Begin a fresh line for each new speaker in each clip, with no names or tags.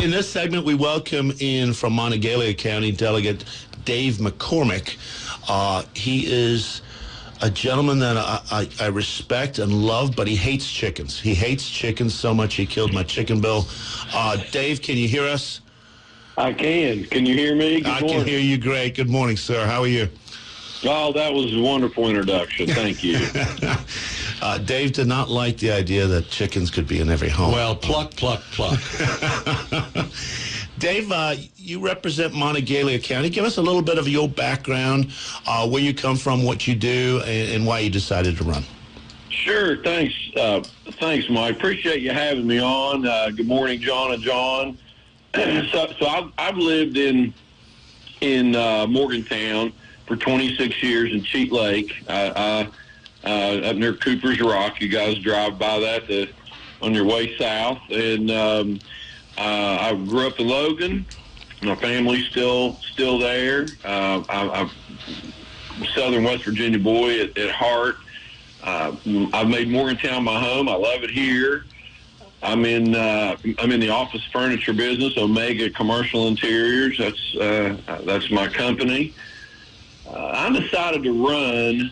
In this segment, we welcome in from Monongalia County Delegate Dave McCormick. He is a gentleman that I respect and love, but he hates chickens. He hates chickens so much he killed my chicken bill. Dave, can you hear us?
I can. Can you hear me?
I can hear you great. Good morning, sir. How are you?
Oh, that was a wonderful introduction. Thank you.
Dave did not like the idea that chickens could be in every home.
Well, pluck.
Dave, you represent Monongalia County. Give us a little bit of your background, where you come from, what you do, and why you decided to run.
Sure. Thanks. Thanks, Mike. Appreciate you having me on. Good morning, John and John. So I've lived in Morgantown for 26 years in Cheat Lake, up near Cooper's Rock. You guys drive by that on your way south. And I grew up in Logan. My family's still there. I'm a Southern West Virginia boy at heart. I've made Morgantown my home. I love it here. I'm in the office furniture business, Omega Commercial Interiors. That's my company. I decided to run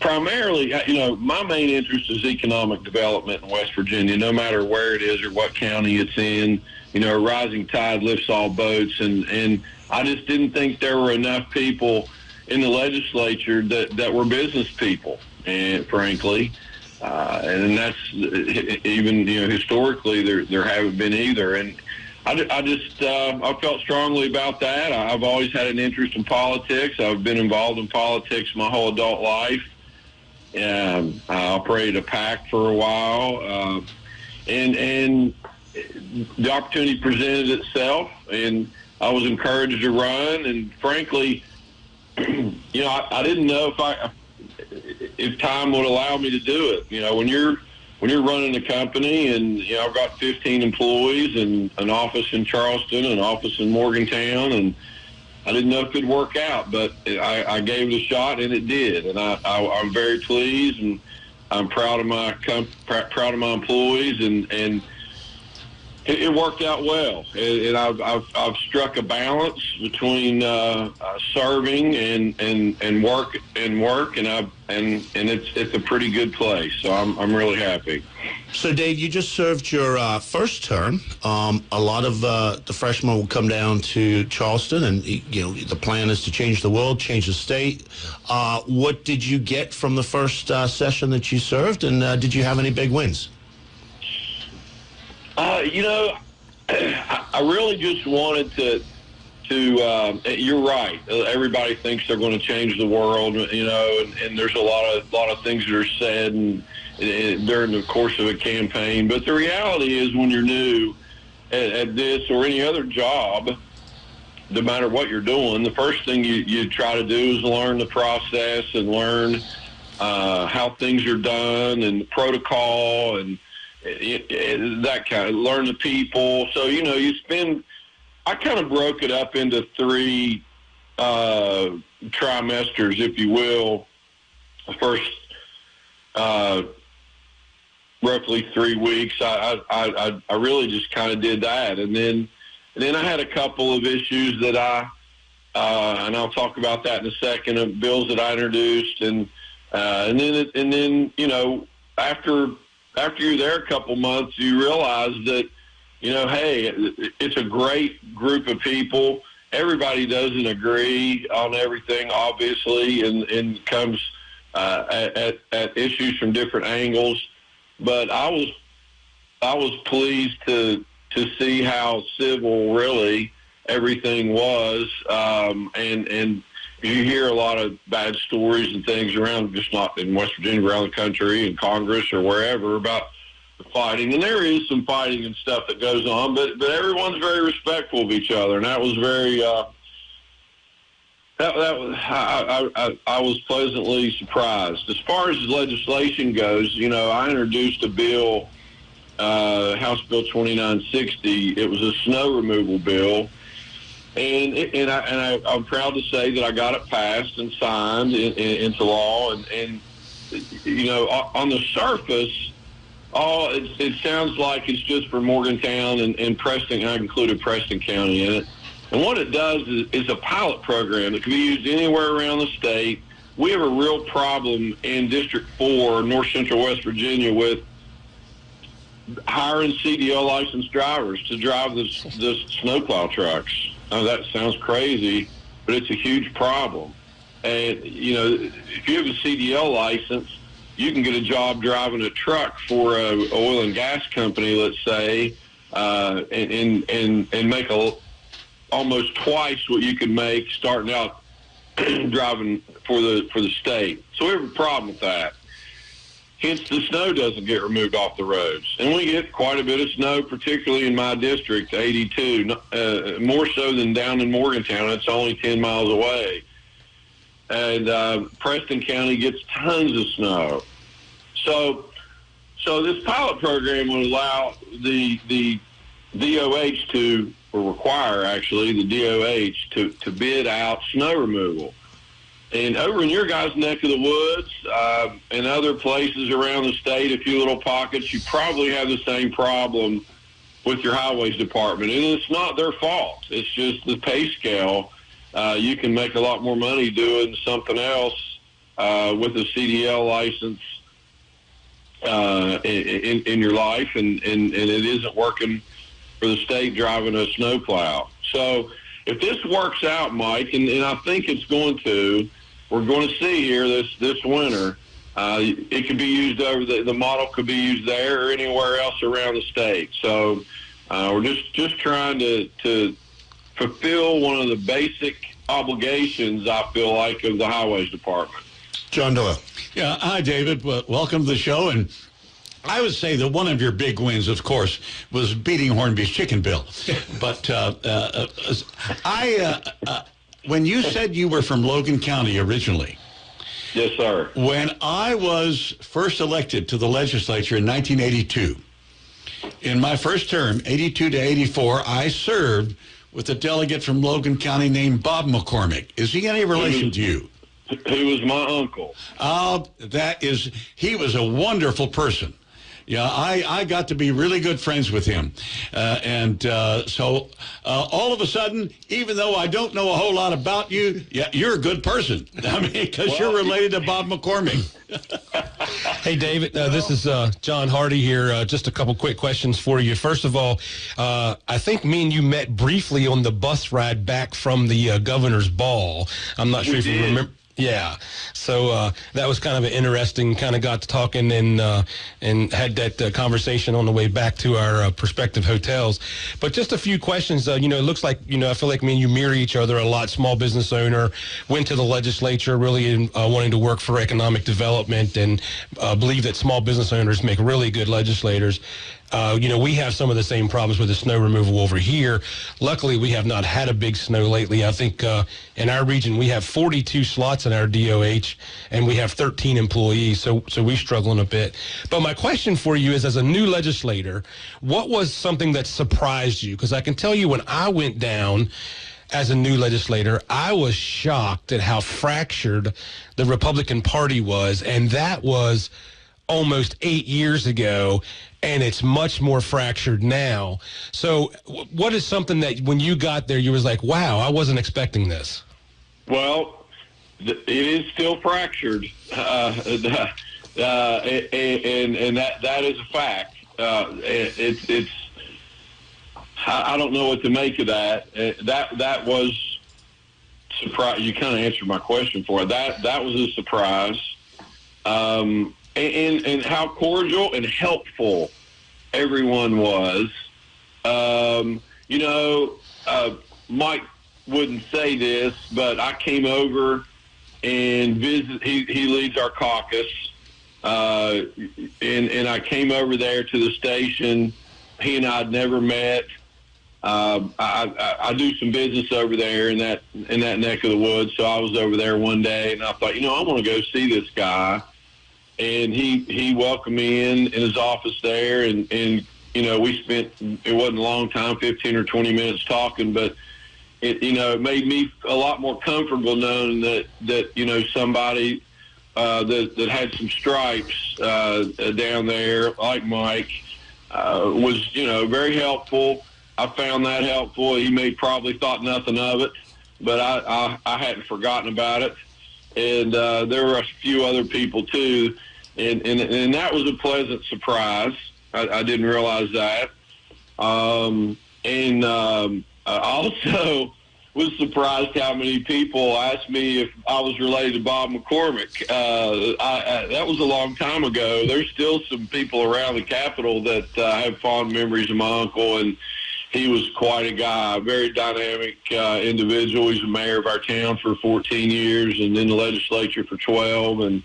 primarily, my main interest is economic development in West Virginia, no matter where it is or what county it's in. A rising tide lifts all boats, and I just didn't think there were enough people in the legislature that were business people, and frankly, and that's even historically there haven't been either. And I felt strongly about that. I've always had an interest in politics. I've been involved in politics my whole adult life. I operated a PAC for a while, and the opportunity presented itself, and I was encouraged to run. And frankly, I didn't know if time would allow me to do it. When you're running a company, and I've got 15 employees and an office in Charleston, an office in Morgantown, and I didn't know if it'd work out, but I gave it a shot, and it did. And I'm very pleased, and I'm proud of my employees, and it worked out well. And I've struck a balance between serving and work, and it's a pretty good place. So I'm really happy.
So, Dave, you just served your first term. A lot of the freshmen will come down to Charleston, and the plan is to change the world, change the state. What did you get from the first session that you served, and did you have any big wins?
I really just wanted to. You're right. Everybody thinks they're going to change the world, and there's a lot of things that are said and during the course of a campaign. But the reality is, when you're new at this or any other job, no matter what you're doing, the first thing you try to do is learn the process and learn how things are done and the protocol and that kind of, learn the people. So, I kind of broke it up into 3 trimesters, if you will. The first roughly 3 weeks, I really just kind of did that. And then I had a couple of issues that and I'll talk about that in a second, of bills that I introduced. And then, after you're there a couple months, you realize that, hey, it's a great group of people. Everybody doesn't agree on everything, obviously, and comes at issues from different angles. But I was pleased to see how civil really everything was, and you hear a lot of bad stories and things around, just not in West Virginia, around the country, in Congress or wherever, about the fighting. And there is some fighting and stuff that goes on, but everyone's very respectful of each other, and that was very. I was pleasantly surprised. As far as legislation goes, I introduced a bill, House Bill 2960. It was a snow removal bill. And I'm proud to say that I got it passed and signed into law. And on the surface, Oh, it sounds like it's just for Morgantown and Preston. I included Preston County in it. And what it does is a pilot program that can be used anywhere around the state. We have a real problem in District 4, North Central West Virginia, with hiring CDL licensed drivers to drive the snowplow trucks. Now, that sounds crazy, but it's a huge problem. And, you know, if you have a CDL license, you can get a job driving a truck for an oil and gas company, let's say, and make almost twice what you could make starting out driving for the state. So we have a problem with that. Hence, the snow doesn't get removed off the roads. And we get quite a bit of snow, particularly in my district, 82, more so than down in Morgantown. It's only 10 miles away. And Preston County gets tons of snow. So this pilot program would allow the DOH to, or require actually, the DOH to bid out snow removal. And over in your guys' neck of the woods and other places around the state, a few little pockets, you probably have the same problem with your highways department. And it's not their fault. It's just the pay scale. You can make a lot more money doing something else with a CDL license in your life, and it isn't working for the state driving a snowplow. So if this works out, Mike, and I think it's going to, we're going to see here this winter, it could be used over the model could be used there or anywhere else around the state. So we're just trying to fulfill one of the basic obligations, I feel like, of the highways department.
John Doyle.
Yeah, hi, David. Well, welcome to the show. And I would say that one of your big wins, of course, was beating Hornby's Chicken Bill. But when you said you were from Logan County originally.
Yes, sir.
When I was first elected to the legislature in 1982, in my first term, 82 to 84, I served with a delegate from Logan County named Bob McCormick. Is he any relation to you?
He was my uncle.
He was a wonderful person. Yeah, I got to be really good friends with him. So all of a sudden, even though I don't know a whole lot about you, yeah, you're a good person. I mean, because you're related to Bob McCormick.
Hey, David, this is John Hardy here. Just a couple quick questions for you. First of all, I think me and you met briefly on the bus ride back from the governor's ball. I'm not sure if you remember. Yeah, so that was kind of an interesting, kind of got to talking and had that conversation on the way back to our prospective hotels. But just a few questions. It looks like, I feel like me and you mirror each other a lot. Small business owner, went to the legislature really wanting to work for economic development and believe that small business owners make really good legislators. We have some of the same problems with the snow removal over here. Luckily, we have not had a big snow lately. I think in our region, we have 42 slots in our DOH, and we have 13 employees, so we're struggling a bit. But my question for you is, as a new legislator, what was something that surprised you? Because I can tell you when I went down as a new legislator, I was shocked at how fractured the Republican Party was, and that was almost 8 years ago, and it's much more fractured now. So what is something that when you got there, you was like, wow, I wasn't expecting this? Well,
it is still fractured, and that is a fact. It's I don't know what to make of that. That was surprise. You kind of answered my question for it. That was a surprise. And how cordial and helpful everyone was. Mike wouldn't say this, but I came over and visited. He leads our caucus, and I came over there to the station. He and I had never met. I do some business over there in that neck of the woods, so I was over there one day, and I thought, I want to go see this guy. And he welcomed me in his office there, and we spent, it wasn't a long time, 15 or 20 minutes talking, but it made me a lot more comfortable knowing that somebody that had some stripes down there, like Mike, was, very helpful. I found that helpful. He may probably thought nothing of it, but I hadn't forgotten about it. And there were a few other people too, and that was a pleasant surprise. I didn't realize that. I also was surprised how many people asked me if I was related to Bob McCormick. That was a long time ago. There's still some people around the Capitol that have fond memories of my uncle, and he was quite a guy, a very dynamic individual. He's the mayor of our town for 14 years and in the legislature for 12, and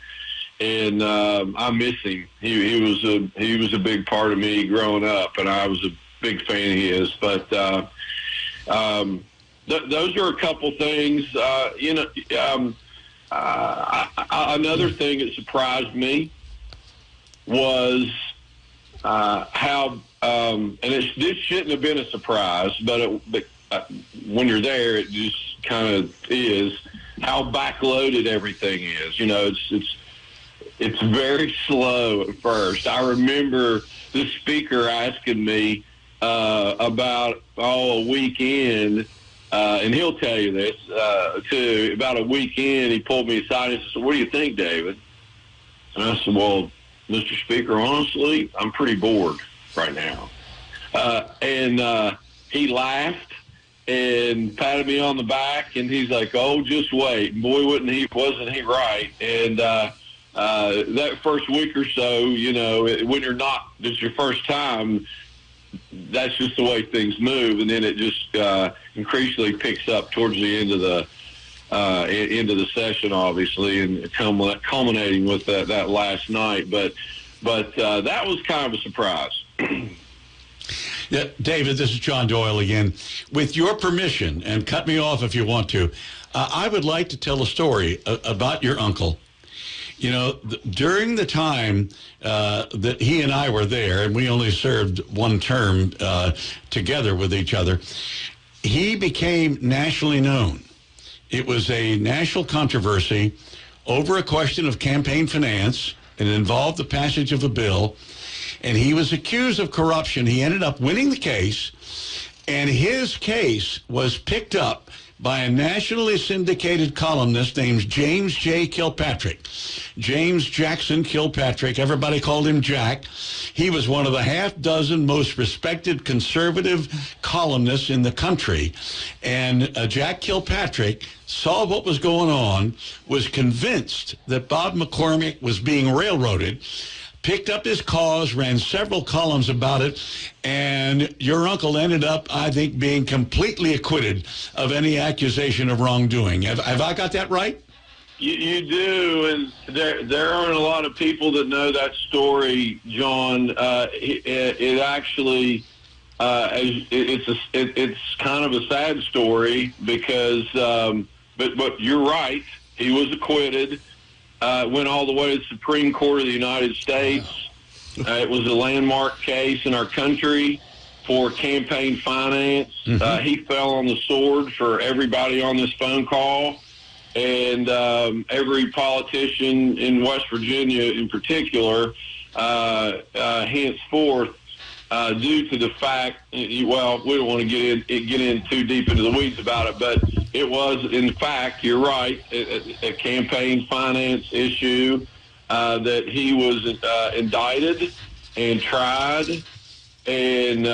I miss him. He was a big part of me growing up, and I was a big fan of his. But those are a couple things. Another thing that surprised me was how, and this shouldn't have been a surprise, but when you're there, it just kind of is, how backloaded everything is. It's very slow at first. I remember the speaker asking me about a weekend, and he'll tell you this too. About a weekend, he pulled me aside and said, "So what do you think, David?" And I said, "Well, Mr. Speaker, honestly, I'm pretty bored right now." And he laughed and patted me on the back, and he's like, "Oh, just wait." And boy, wasn't he right? And that first week or so, when you're not, it's your first time, that's just the way things move, and then it just increasingly picks up towards the end of the session, obviously, and culminating with that last night. But that was kind of a surprise.
Yeah, David, this is John Doyle again. With your permission, and cut me off if you want to, I would like to tell a story about your uncle. During the time that he and I were there, and we only served one term together with each other, he became nationally known. It was a national controversy over a question of campaign finance. It involved the passage of a bill, and he was accused of corruption. He ended up winning the case, and his case was picked up by a nationally syndicated columnist named James J. Kilpatrick. James Jackson Kilpatrick, everybody called him Jack. He was one of the half-dozen most respected conservative columnists in the country. And Jack Kilpatrick saw what was going on, was convinced that Bob McCormick was being railroaded, picked up his cause, ran several columns about it, and your uncle ended up, I think, being completely acquitted of any accusation of wrongdoing. Have I got that right?
You do, and there aren't a lot of people that know that story, John. It actually, it's kind of a sad story because, but you're right. He was acquitted. Went all the way to the Supreme Court of the United States. It was a landmark case in our country for campaign finance. Mm-hmm. He fell on the sword for everybody on this phone call, and every politician in West Virginia in particular, henceforth, due to the fact, well, we don't want to get in too deep into the weeds about it, but it was, in fact, you're right, a campaign finance issue that he was indicted and tried and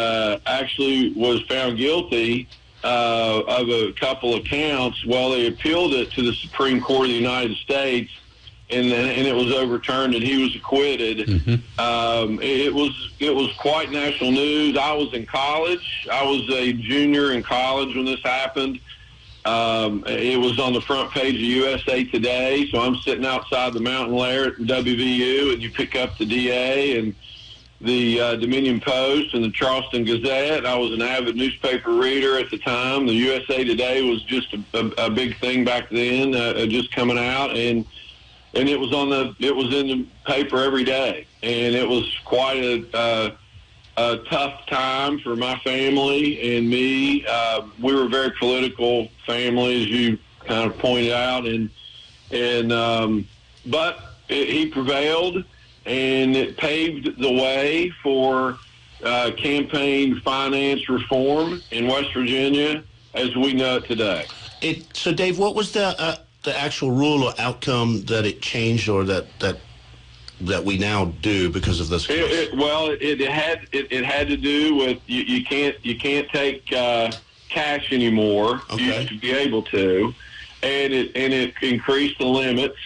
actually was found guilty of a couple of counts. Well, they appealed it to the Supreme Court of the United States, and it was overturned, and he was acquitted. Mm-hmm. It was quite national news. I was in college. I was a junior in college when this happened. It was on the front page of USA Today. So I'm sitting outside the mountain lair at WVU, and you pick up the DA and the Dominion Post and the Charleston Gazette. I was an avid newspaper reader at the time. The USA Today was just a big thing back then, just coming out, and it was in the paper every day, and it was quite a tough time for my family and me. We were a very political family, as you kind of pointed out, but he prevailed, and it paved the way for campaign finance reform in West Virginia as we know it today.
So, Dave, what was the actual rule or outcome that it changed, or that we now do because of this case?
It had to do with you can't take cash anymore.
Okay.
You used to be able to, and it increased the limits.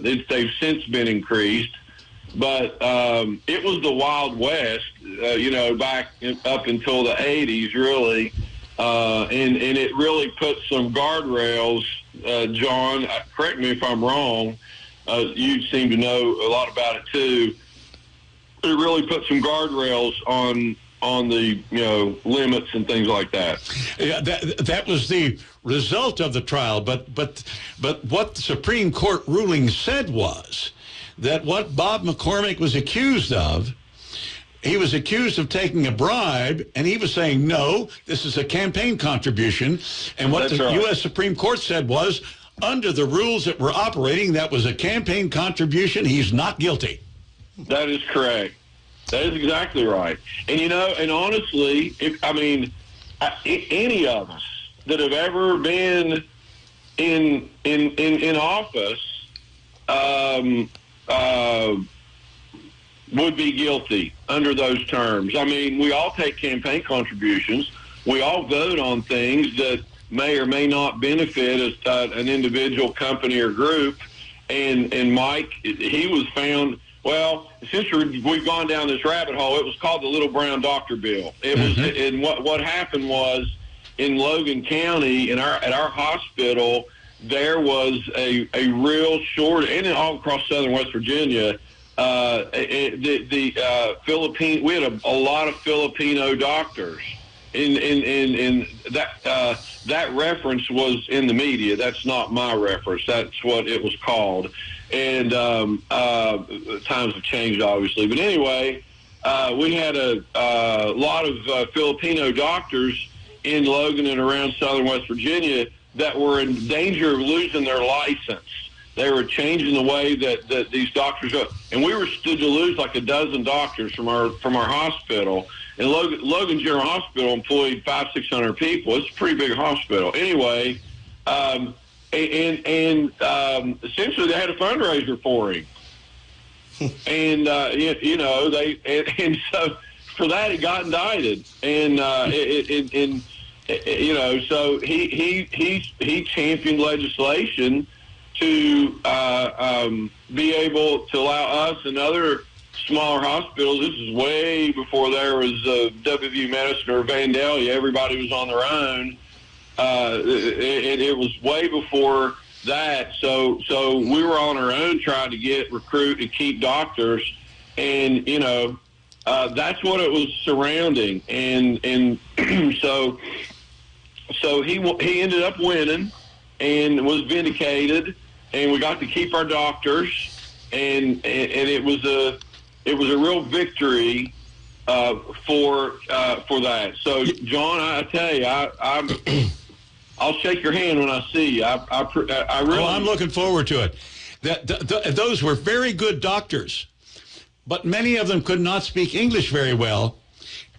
They've since been increased, but it was the Wild West, back up until the 80s, really, and it really put some guardrails. John, correct me if I'm wrong. You seem to know a lot about it too. It really put some guardrails on the limits and things like that.
Yeah, that was the result of the trial. But what the Supreme Court ruling said was that what Bob McCormick was accused of, he was accused of taking a bribe, and he was saying, no, this is a campaign contribution. And what the U.S. Supreme Court said was, under the rules that were operating, that was a campaign contribution. He's not guilty.
That is correct. That is exactly right. And, and honestly, any of us that have ever been in office would be guilty under those terms. I mean, we all take campaign contributions. We all vote on things that may or may not benefit an individual, company, or group. And Mike, he was found. Well, since we've gone down this rabbit hole, it was called the Little Brown Doctor Bill. It was, and what happened was in Logan County, at our hospital, there was a real shortage, and all across southern West Virginia. Philippine, we had a lot of Filipino doctors, and that reference was in the media. That's not my reference. That's what it was called. And times have changed, obviously. But anyway, we had a lot of Filipino doctors in Logan and around southern West Virginia that were in danger of losing their license. They were changing the way that these doctors go. And we were stood to lose like a dozen doctors from our hospital. And Logan General Hospital employed 500-600 people. It's a pretty big hospital. Anyway, and essentially they had a fundraiser for him. And, so for that he got indicted. And, so he championed legislation to be able to allow us and other smaller hospitals. This is way before there was WVU Medicine or Vandalia. Everybody was on their own. It was way before that. So we were on our own trying to recruit and keep doctors. And, that's what it was surrounding. And so he ended up winning and was vindicated, and we got to keep our doctors, and it was a real victory for that. So, John, I tell you, I'll shake your hand when I see you. I really.
Well, I'm looking forward to it. Those were very good doctors, but many of them could not speak English very well.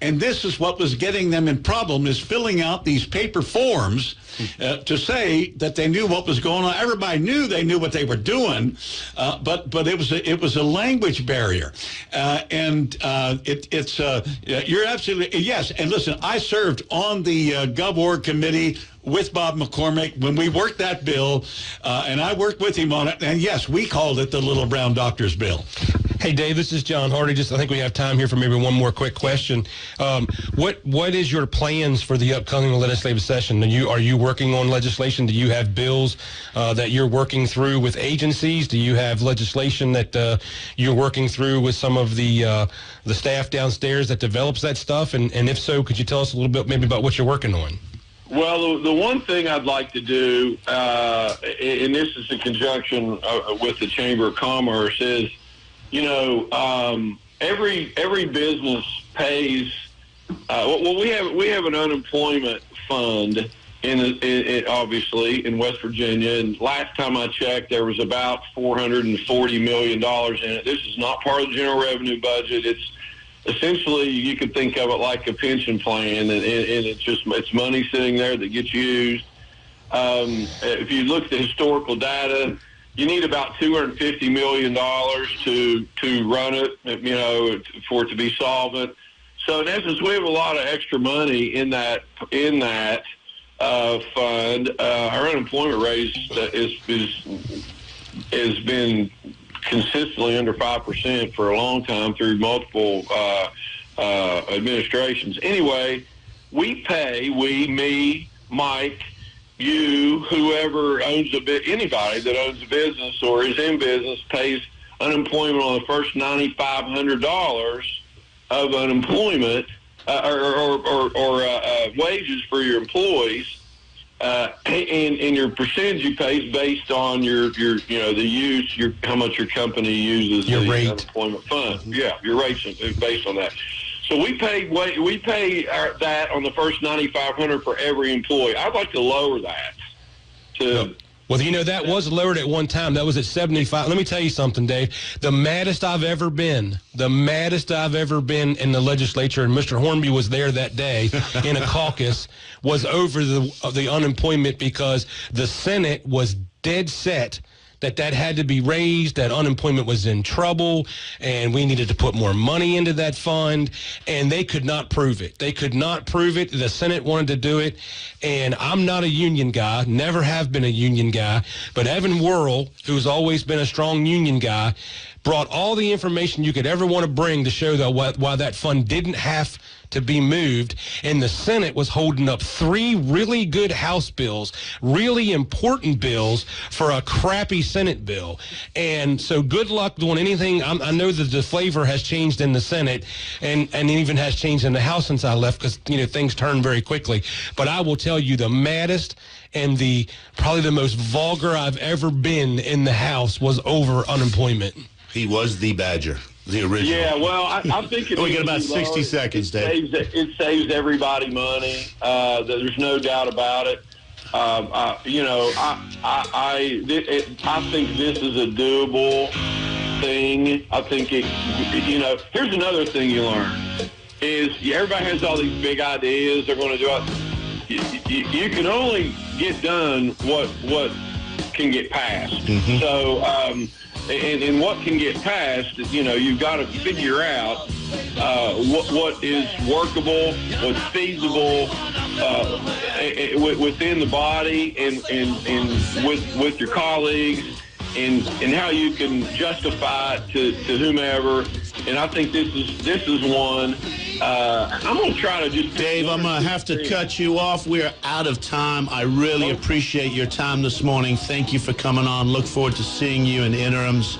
And this is what was getting them in problem, is filling out these paper forms to say that they knew what was going on. Everybody knew they knew what they were doing, but it was a language barrier. You're absolutely, yes. And listen, I served on the GovOrg committee with Bob McCormick when we worked that bill, and I worked with him on it. And yes, we called it the Little Brown Doctor's Bill.
Hey, Dave, this is John Hardy. I think we have time here for maybe one more quick question. What is your plans for the upcoming legislative session? Are you working on legislation? Do you have bills that you're working through with agencies? Do you have legislation that you're working through with some of the staff downstairs that develops that stuff? And if so, could you tell us a little bit maybe about what you're working on?
Well, the one thing I'd like to do, and this is in conjunction with the Chamber of Commerce, is every business pays. We have an unemployment fund obviously in West Virginia. And last time I checked, there was about $440 million in it. This is not part of the general revenue budget. It's essentially, you could think of it like a pension plan, and it's money sitting there that gets used. If you look at the historical data, you need about $250 million to run it, for it to be solvent. So in essence, we have a lot of extra money in that fund. Our unemployment rate has been consistently under 5% for a long time through multiple administrations. Anyway, me, Mike, you, whoever owns anybody that owns a business or is in business pays unemployment on the first $9,500 of unemployment or wages for your employees. And your percentage you pay is based on your how much your company uses
your
the
rate.
unemployment fund. Yeah, your rate's based on that. So we pay that on the first $9,500 for every employee. I'd like to lower that to.
Well, that was lowered at one time. That was at 75. Let me tell you something, Dave. The maddest I've ever been in the legislature, and Mr. Hornby was there that day in a caucus, was over the unemployment because the Senate was dead set that had to be raised, that unemployment was in trouble, and we needed to put more money into that fund, and they could not prove it. The Senate wanted to do it, and I'm not a union guy, never have been a union guy, but Evan Worrell, who's always been a strong union guy, brought all the information you could ever want to bring to show why that fund didn't have to be moved, and the Senate was holding up 3 really good House bills, really important bills for a crappy Senate bill. And so good luck doing anything. I know that the flavor has changed in the Senate and even has changed in the House since I left because, things turn very quickly. But I will tell you the maddest and probably the most vulgar I've ever been in the House was over unemployment.
He was the Badger, the original.
Yeah, well, I think
we got about 60 seconds, Dave.
It saves everybody money. There's no doubt about it. I think this is a doable thing. I think here's another thing you learn is everybody has all these big ideas they're going to do. You can only get done what can get passed. Mm-hmm. So, and what can get passed, you've got to figure out what is workable, what's feasible within the body and with your colleagues, and how you can justify it to whomever. And I think this is one. I'm going to try to just...
Dave, I'm going to have to cut you off. We're out of time. I really appreciate your time this morning. Thank you for coming on. Look forward to seeing you in interims.